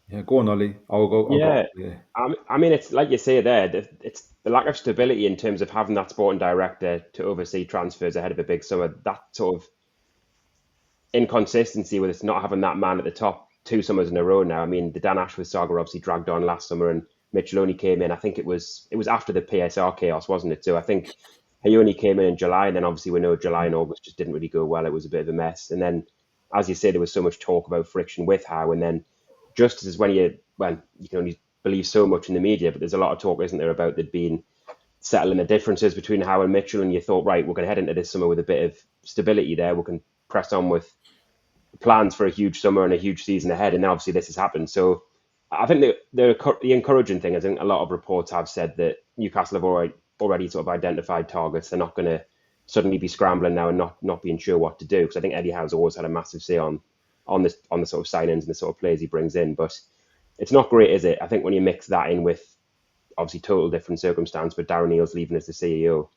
Yeah, go on, Ollie. I'll go. I'll go. Yeah, Yeah. I mean, it's like you say there, it's the lack of stability in terms of having that sporting director to oversee transfers ahead of a big summer. That sort of inconsistency with us not having that man at the top 2 summers in a row now. I mean, the Dan Ashworth saga obviously dragged on last summer, and Mitchell only came in. I think it was after the PSR chaos, wasn't it? So I think he only came in July, and then obviously we know July and August just didn't really go well. It was a bit of a mess, and then as you say, there was so much talk about friction with Howe, and then just as when you can only believe so much in the media, but there's a lot of talk, isn't there, about there being settling the differences between Howe and Mitchell, and you thought, right, we're going to head into this summer with a bit of stability there. We can press on with plans for a huge summer and a huge season ahead, and then obviously this has happened. So I think the encouraging thing, I think a lot of reports have said that Newcastle have already sort of identified targets. They're not going to suddenly be scrambling now and not being sure what to do, because I think Eddie Howe's always had a massive say on the sort of signings and the sort of players he brings in. But it's not great, is it? I think when you mix that in with obviously total different circumstance, but Darren Neal's leaving as the CEO,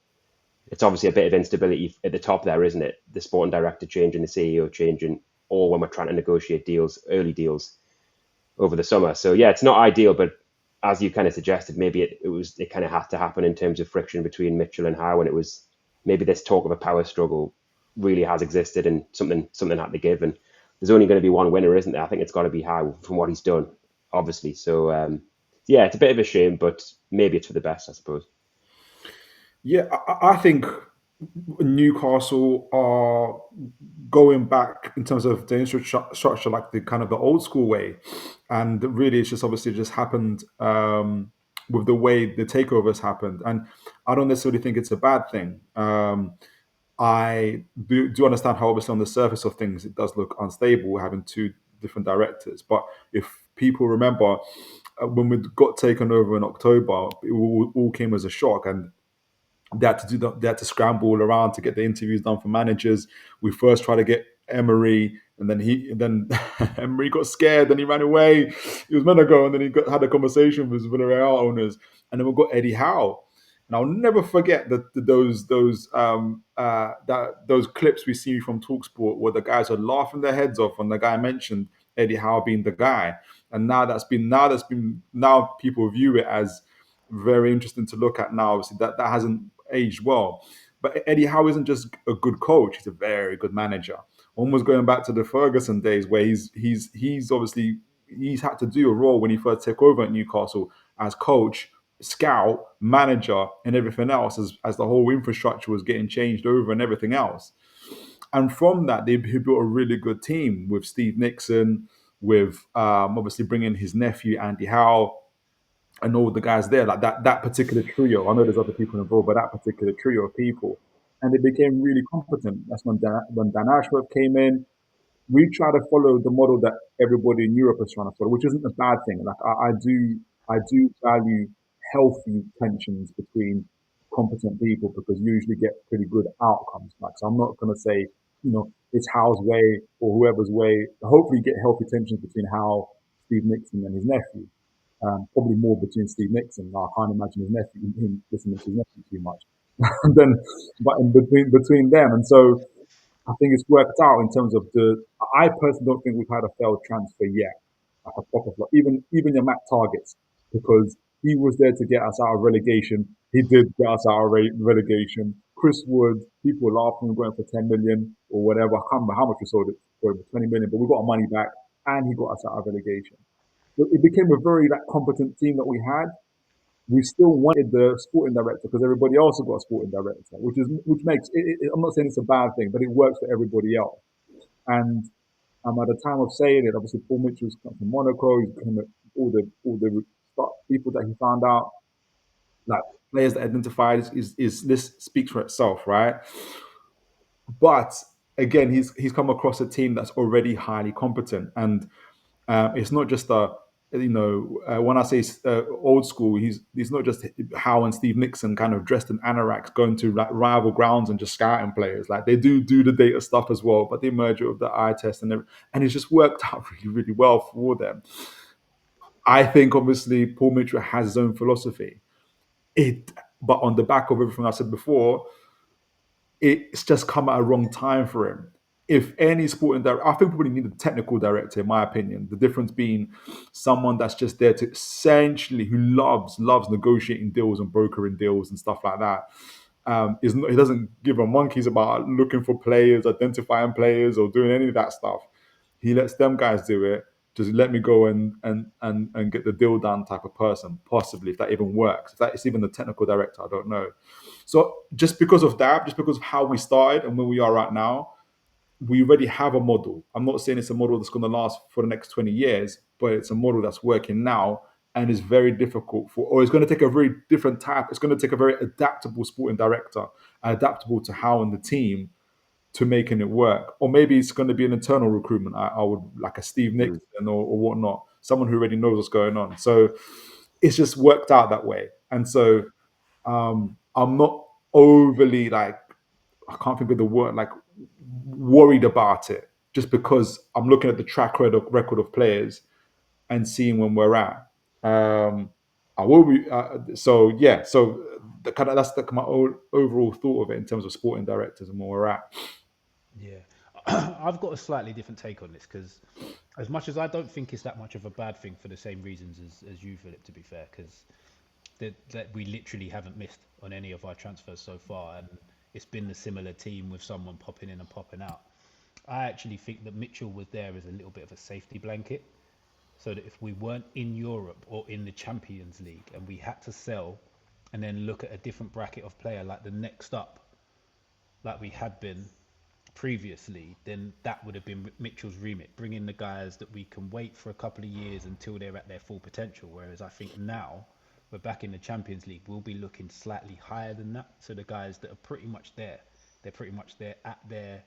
it's obviously a bit of instability at the top there, isn't it? The sporting director changing, the CEO changing, or when we're trying to negotiate deals, early deals over the summer. So yeah, it's not ideal, but as you kind of suggested, maybe it kind of had to happen in terms of friction between Mitchell and Howe, and it was maybe this talk of a power struggle really has existed, and something had to give, and there's only going to be one winner, isn't there? I think it's got to be Howe from what he's done, obviously. So yeah, it's a bit of a shame, but maybe it's for the best, I suppose. Yeah, I think Newcastle are going back in terms of the infrastructure, like the kind of the old school way, and really it's just obviously just happened with the way the takeovers happened, and I don't necessarily think it's a bad thing. I do understand how obviously on the surface of things it does look unstable having two different directors, but if people remember when we got taken over in October, it all came as a shock, and they had to scramble around to get the interviews done for managers. We first tried to get Emery, and then Emery got scared and he ran away. He was meant to go, and then had a conversation with Villarreal owners, and then we got Eddie Howe. And I'll never forget those clips we see from Talksport where the guys are laughing their heads off when the guy mentioned Eddie Howe being the guy. And now people view it as very interesting to look at now. Obviously, that hasn't aged well. But Eddie Howe isn't just a good coach; he's a very good manager. Almost going back to the Ferguson days, where he's obviously he's had to do a role when he first took over at Newcastle as coach, scout, manager, and everything else as the whole infrastructure was getting changed over and everything else. And from that, he built a really good team with Steve Nixon, with obviously bringing his nephew Andy Howe and all the guys there, like that particular trio. I know there's other people involved, but that particular trio of people, and they became really competent. That's when Dan Ashworth came in. We try to follow the model that everybody in Europe is trying to follow, which isn't a bad thing. Like I do value healthy tensions between competent people because you usually get pretty good outcomes. Like, so I'm not going to say, it's Howe's way or whoever's way. Hopefully, get healthy tensions between Howe, Steve Nixon, and his nephew. Probably more between Steve Nixon. I can't imagine his nephew him listening to his nephew too much. And then, but in between them, and so I think it's worked out in terms of the. I personally don't think we've had a failed transfer yet, like a proper flop. Even your Matt Targets, because he was there to get us out of relegation. He did get us out of relegation. Chris Wood, people were laughing, going for 10 million or whatever. I can't remember how much we sold it for, 20 million, but we got our money back, and he got us out of relegation. So it became a very competent team that we had. We still wanted the sporting director because everybody else has got a sporting director, which makes I'm not saying it's a bad thing, but it works for everybody else. And at the time of saying it, obviously Paul Mitchell's come from Monaco. He's come all the people that he found out, like players that identified is this speaks for itself, right? But again, he's come across a team that's already highly competent, and it's not just when I say old school, he's not just Howe and Steve Nixon kind of dressed in anoraks going to like rival grounds and just scouting players. Like they do the data stuff as well, but they merge it with the eye test and it's just worked out really really well for them. I think obviously Paul Mitchell has his own philosophy. It, but on the back of everything I said before, it's just come at a wrong time for him. if any sporting director, I think we probably need a technical director, in my opinion. The difference being someone that's just there to essentially who loves negotiating deals and brokering deals and stuff like that. Is not, he doesn't give a monkeys about looking for players, identifying players, or doing any of that stuff. He lets them guys do it. Just let me go and get the deal done type of person, possibly if that even works. If that is even the technical director, I don't know. So just because of that, just because of how we started and where we are right now, we already have a model. I'm not saying it's a model that's going to last for the next 20 years, but it's a model that's working now and is very difficult for, or it's going to take a very different type. It's going to take a very adaptable sporting director, adaptable to how and the team to making it work. Or maybe it's going to be an internal recruitment. I would like a Steve Mm. Nixon or whatnot, someone who already knows what's going on. So it's just worked out that way. And so I'm not overly like, I can't think of the word, like worried about it, just because I'm looking at the track record of players and seeing when we're at. I will be so yeah. So the kind of that's the, my overall thought of it in terms of sporting directors and where we're at. Yeah, I've got a slightly different take on this because, as much as I don't think it's that much of a bad thing for the same reasons as you, Philip, to be fair, because that we literally haven't missed on any of our transfers so far, and it's been a similar team with someone popping in and popping out. I actually think that Mitchell was there as a little bit of a safety blanket, so that if we weren't in Europe or in the Champions League and we had to sell and then look at a different bracket of player like the next up, like we had been previously, then that would have been Mitchell's remit, bringing the guys that we can wait for a couple of years until they're at their full potential. Whereas I think now we're back in the Champions League, we'll be looking slightly higher than that. So the guys that are pretty much there, they're pretty much there at their,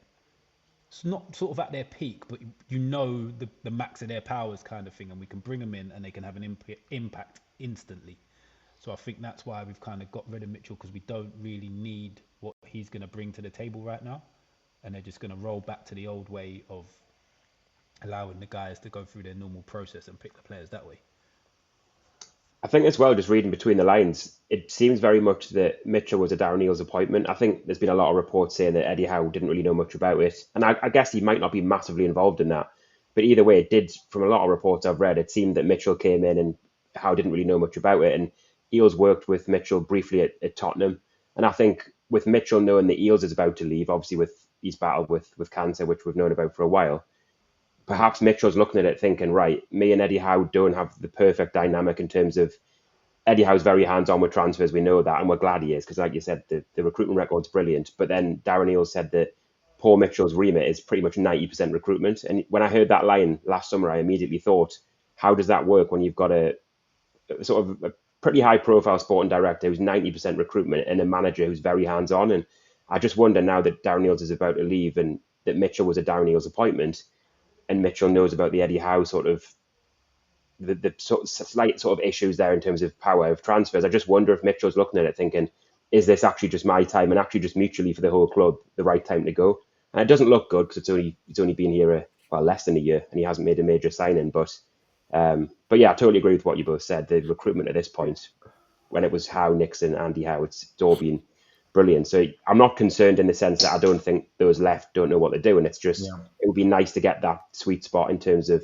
it's not sort of at their peak, but you know the max of their powers kind of thing, and we can bring them in and they can have an impact instantly. So I think that's why we've kind of got rid of Mitchell, because we don't really need what he's going to bring to the table right now, and they're just going to roll back to the old way of allowing the guys to go through their normal process and pick the players that way. I think as well, just reading between the lines, it seems very much that Mitchell was a Darren Neal's appointment. I think there's been a lot of reports saying that Eddie Howe didn't really know much about it, and I guess he might not be massively involved in that. But either way, it did. From a lot of reports I've read, it seemed that Mitchell came in and Howe didn't really know much about it. And Eels worked with Mitchell briefly at Tottenham, and I think with Mitchell knowing that Eels is about to leave, obviously with his battle with cancer, which we've known about for a while, perhaps Mitchell's looking at it thinking, right, me and Eddie Howe don't have the perfect dynamic in terms of Eddie Howe's very hands-on with transfers. We know that, and we're glad he is because, like you said, the recruitment record's brilliant. But then Darren Neal said that Paul Mitchell's remit is pretty much 90% recruitment. And when I heard that line last summer, I immediately thought, how does that work when you've got a sort of a pretty high-profile sporting director who's 90% recruitment and a manager who's very hands-on? And I just wonder now that Darren Neal's is about to leave and that Mitchell was a Darren Neal's appointment, and Mitchell knows about the Eddie Howe sort of the sort of slight sort of issues there in terms of power of transfers. I just wonder if Mitchell's looking at it thinking, is this actually just my time and actually just mutually for the whole club the right time to go? And it doesn't look good because it's only been here well less than a year and he hasn't made a major signing. But yeah, I totally agree with what you both said. The recruitment at this point, when it was Howe, Nixon, Andy Howe, it's all been brilliant. So I'm not concerned in the sense that I don't think those left don't know what they're doing. It's just Yeah, it would be nice to get that sweet spot in terms of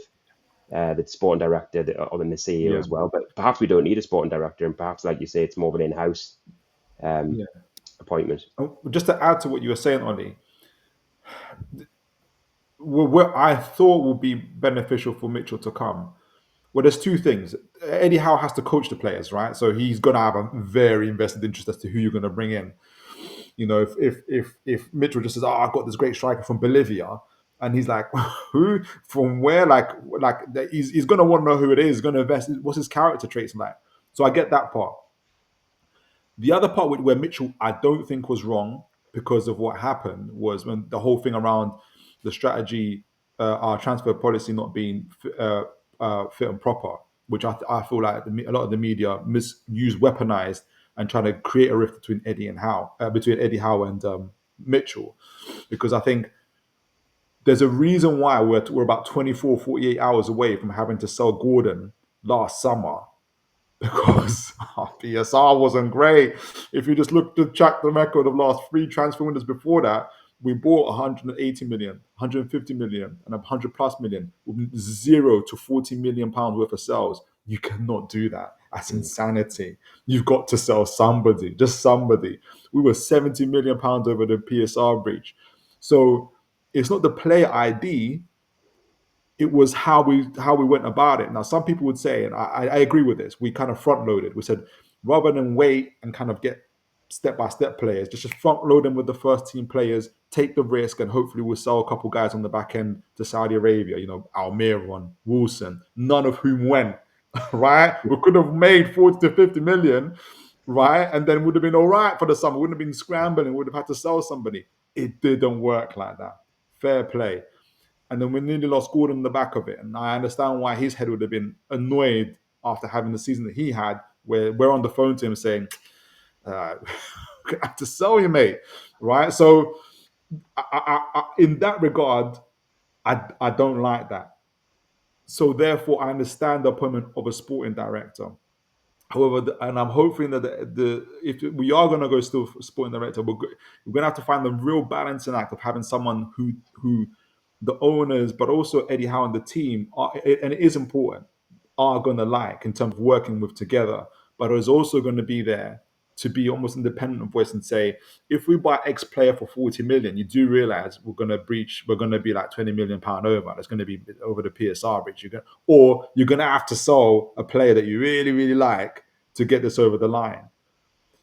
the sporting director or then the CEO yeah, as well. But perhaps we don't need a sporting director, and perhaps, like you say, it's more of an in-house um, yeah. appointment. Just to add to what you were saying, Ollie, what I thought would be beneficial for Mitchell to come. Well, there's two things. Eddie Howe has to coach the players, right? So he's going to have a very invested interest as to who you're going to bring in. You know, if Mitchell just says, "Oh, I've got this great striker from Bolivia," and he's like, "Who? From where?" Like he's going to want to know who it is. He's going to invest. What's his character traits like? So I get that part. The other part where Mitchell, I don't think was wrong because of what happened was when the whole thing around the strategy, our transfer policy not being fit and proper, which I feel like a lot of the media misused, weaponized, and trying to create a rift between between Eddie Howe and Mitchell, because I think there's a reason why we're about 24, 48 hours away from having to sell Gordon last summer because PSR wasn't great. If you just look to check the record of last three transfer windows before that, We bought 180 million, 150 million, and 100 plus million with 0 to 40 million pounds worth of sales. You cannot do that. That's insanity. You've got to sell somebody, just somebody. We were 70 million pounds over the PSR breach. So it's not the player ID, it was how we went about it. Now, some people would say, and I agree with this, we kind of front loaded. We said rather than wait and kind of get step by step players, just front load them with the first team players, take the risk, and hopefully we'll sell a couple guys on the back end to Saudi Arabia. Almiron, Wilson, none of whom went. Right? We could have made 40 to 50 million, right? And then would have been all right for the summer. Wouldn't have been scrambling. Would have had to sell somebody. It didn't work like that. Fair play. And then we nearly lost Gordon in the back of it. And I understand why his head would have been annoyed after having the season that he had, where we're on the phone to him saying, I have to sell you, mate. Right? So in that regard, I don't like that. So therefore, I understand the appointment of a sporting director. However, and I'm hoping that if we are going to go still for sporting director, we're going to have to find the real balancing act of having someone who the owners, but also Eddie Howe and the team, and it is important, are going to like in terms of working with together, but is also going to be there to be almost independent voice and say, if we buy X player for 40 million, you do realize we're going to be like 20 million pound over. It's going to be over the PSR breach. Or you're going to have to sell a player that you really, really like to get this over the line.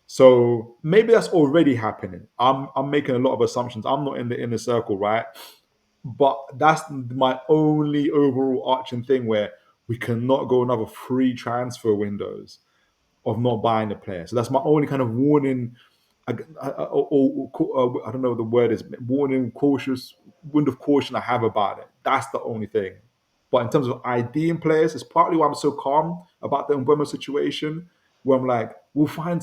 So maybe that's already happening. I'm making a lot of assumptions. I'm not in the inner circle, right? But that's my only overall arching thing where we cannot go another 3 transfer windows of not buying the player. So that's my only kind of warning. I don't know what the word is. Warning, cautious, wind of caution I have about it. That's the only thing. But in terms of IDing players, it's partly why I'm so calm about the Mbeumo situation. Where I'm like, we'll find.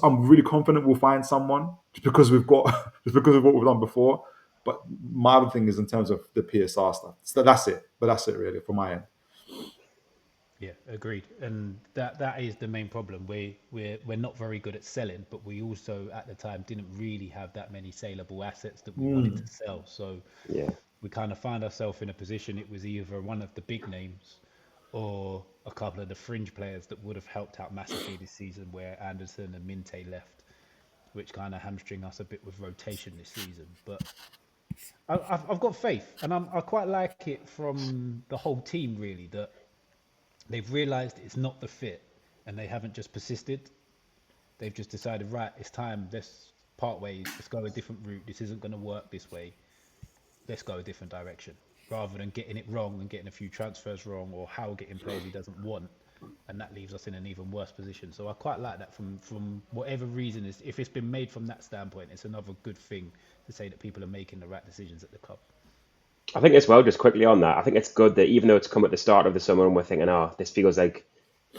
I'm really confident we'll find someone just because we've got just because of what we've done before. But my other thing is in terms of the PSR stuff. So that's it. But that's it really from my end. Yeah, agreed. And that is the main problem. We're not very good at selling, but we also at the time didn't really have that many saleable assets that we wanted to sell. So Yeah. we kind of found ourselves in a position. It was either one of the big names or a couple of the fringe players that would have helped out massively this season, where Anderson and Minte left, which kind of hamstring us a bit with rotation this season. But I've got faith, and I quite like it from the whole team really, that they've realised it's not the fit, and they haven't just persisted. They've just decided, right, it's time. Let's part ways. Let's go a different route. This isn't going to work this way. Let's go a different direction, rather than getting it wrong and getting a few transfers wrong, or Howe getting players he doesn't want, and that leaves us in an even worse position. So I quite like that from whatever reason is. If it's been made from that standpoint, it's another good thing to say that people are making the right decisions at the club. I think as well, just quickly on that, I think it's good that even though it's come at the start of the summer and we're thinking, oh, this feels like,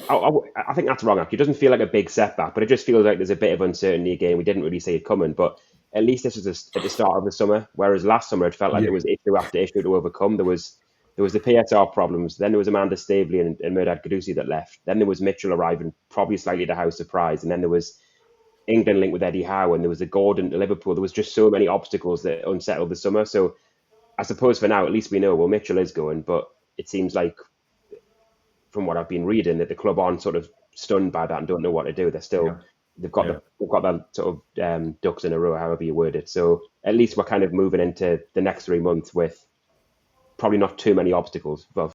I think that's wrong, actually. It doesn't feel like a big setback, but it just feels like there's a bit of uncertainty again. We didn't really see it coming, but at least this was at the start of the summer, whereas last summer it felt like Yeah. there was issue after issue to overcome. There was the PSR problems, then there was Amanda Staveley and Murdad Gadusi that left, then there was Mitchell arriving, probably slightly to Howe's surprise, and then there was England linked with Eddie Howe, and there was a Gordon to Liverpool. There was just so many obstacles that unsettled the summer. So I suppose for now, at least we know, well, Mitchell is going, but it seems like, from what I've been reading, that the club aren't sort of stunned by that and don't know what to do. They're Yeah. still, they've got Yeah. that sort of ducks in a row, however you word it. So at least we're kind of moving into the next 3 months with probably not too many obstacles. Well,